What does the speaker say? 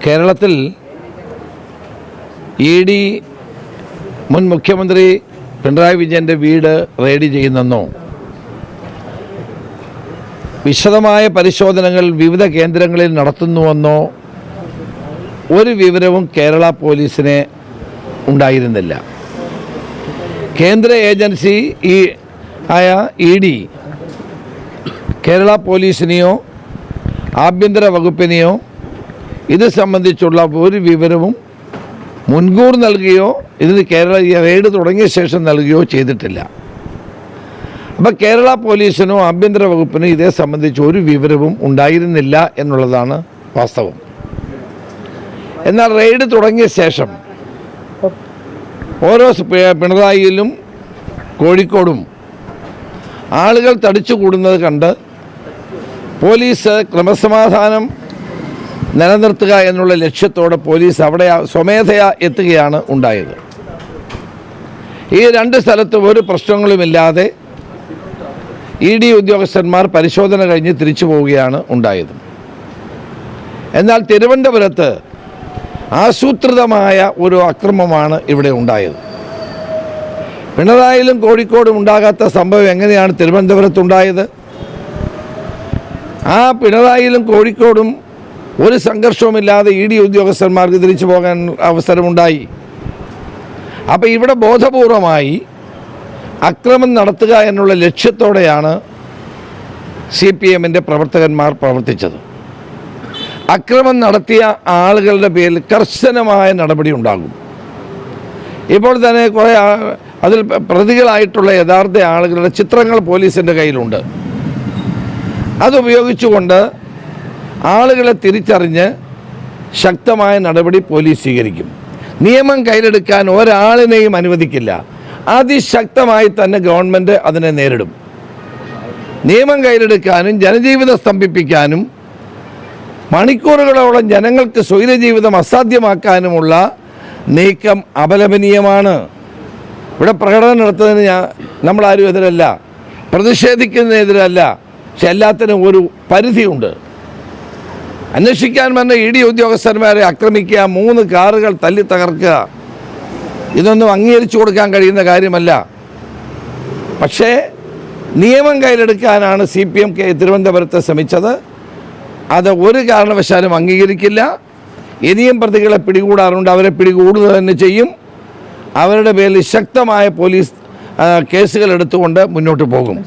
കേരളത്തിൽ ED മുൻ മുഖ്യമന്ത്രി പിണറായി വിജയൻ്റെ വീട് റെയ്ഡ് ചെയ്യുന്നെന്നോ വിശദമായ പരിശോധനകൾ വിവിധ കേന്ദ്രങ്ങളിൽ നടത്തുന്നുവെന്നോ ഒരു വിവരവും കേരള പോലീസിന് ഉണ്ടായിരുന്നില്ല. കേന്ദ്ര ഏജൻസി ആയ ED കേരള പോലീസിനെയോ ആഭ്യന്തര വകുപ്പിനെയോ ഇത് സംബന്ധിച്ചുള്ള ഒരു വിവരവും മുൻകൂർ നൽകുകയോ ഇതിന് കേരള റെയ്ഡ് തുടങ്ങിയ ശേഷം നൽകുകയോ ചെയ്തിട്ടില്ല. അപ്പോൾ കേരള പോലീസിനോ ആഭ്യന്തര വകുപ്പിനോ ഇതേ സംബന്ധിച്ച് ഒരു വിവരവും ഉണ്ടായിരുന്നില്ല എന്നുള്ളതാണ് വാസ്തവം. എന്നാൽ റെയ്ഡ് തുടങ്ങിയ ശേഷം ഓരോ പിണറായിയിലും കോഴിക്കോടും ആളുകൾ തടിച്ചു കൂടുന്നത് കണ്ട് പോലീസ് ക്രമസമാധാനം നിലനിർത്തുക എന്നുള്ള ലക്ഷ്യത്തോടെ പോലീസ് അവിടെ സ്വമേധയാ എത്തുകയാണ് ഉണ്ടായത്. ഈ രണ്ട് സ്ഥലത്തും ഒരു പ്രശ്നങ്ങളുമില്ലാതെ ED ഉദ്യോഗസ്ഥന്മാർ പരിശോധന കഴിഞ്ഞ് തിരിച്ചു പോവുകയാണ് ഉണ്ടായത്. എന്നാൽ തിരുവനന്തപുരത്ത് ആസൂത്രിതമായ ഒരു അക്രമമാണ് ഇവിടെ ഉണ്ടായത്. പിണറായിലും കോഴിക്കോടും ഉണ്ടാകാത്ത സംഭവം എങ്ങനെയാണ് തിരുവനന്തപുരത്തുണ്ടായത്? ആ പിണറായിലും കോഴിക്കോടും ഒരു സംഘർഷവുമില്ലാതെ ED ഉദ്യോഗസ്ഥന്മാർക്ക് തിരിച്ചു പോകാൻ അവസരമുണ്ടായി. അപ്പോൾ ഇവിടെ ബോധപൂർവമായി അക്രമം നടത്തുക എന്നുള്ള ലക്ഷ്യത്തോടെയാണ് CPMൻ്റെ പ്രവർത്തകന്മാർ പ്രവർത്തിച്ചത്. അക്രമം നടത്തിയ ആളുകളുടെ പേരിൽ കർശനമായ നടപടി ഉണ്ടാകും. ഇപ്പോൾ തന്നെ കുറേ അതിൽ പ്രതികളായിട്ടുള്ള യഥാർത്ഥ ആളുകളുടെ ചിത്രങ്ങൾ പോലീസിൻ്റെ കയ്യിലുണ്ട്. അതുപയോഗിച്ചുകൊണ്ട് ആളുകളെ തിരിച്ചറിഞ്ഞ് ശക്തമായ നടപടി പോലീസ് സ്വീകരിക്കും. നിയമം കയ്യിലെടുക്കാൻ ഒരാളിനെയും അനുവദിക്കില്ല. അതിശക്തമായി തന്നെ ഗവൺമെൻറ് അതിനെ നേരിടും. നിയമം കയ്യിലെടുക്കാനും ജനജീവിതം സ്തംഭിപ്പിക്കാനും മണിക്കൂറുകളോളം ജനങ്ങൾക്ക് സ്വൈരജീവിതം അസാധ്യമാക്കാനുമുള്ള നീക്കം അപലപനീയമാണ്. ഇവിടെ പ്രകടനം നടത്തുന്നതിന് നമ്മളാരും എതിരല്ല, പ്രതിഷേധിക്കുന്നതിനെതിരല്ല. പക്ഷെ എല്ലാത്തിനും ഒരു പരിധിയുണ്ട്. അന്വേഷിക്കാൻ വന്ന ED ഉദ്യോഗസ്ഥന്മാരെ ആക്രമിക്കുക, 3 കാറുകൾ തല്ലി തകർക്കുക, ഇതൊന്നും അംഗീകരിച്ചു കൊടുക്കാൻ കഴിയുന്ന കാര്യമല്ല. പക്ഷേ നിയമം കയ്യിലെടുക്കാനാണ് CPM തിരുവനന്തപുരത്ത് ശ്രമിച്ചത്. അത് ഒരു കാരണവശാലും അംഗീകരിക്കില്ല. ഇനിയും പ്രതികളെ പിടികൂടാറുണ്ട്, അവരെ പിടികൂടുക തന്നെ ചെയ്യും. അവരുടെ പേരിൽ ശക്തമായ പോലീസ് കേസുകൾ എടുത്തുകൊണ്ട് മുന്നോട്ട് പോകും.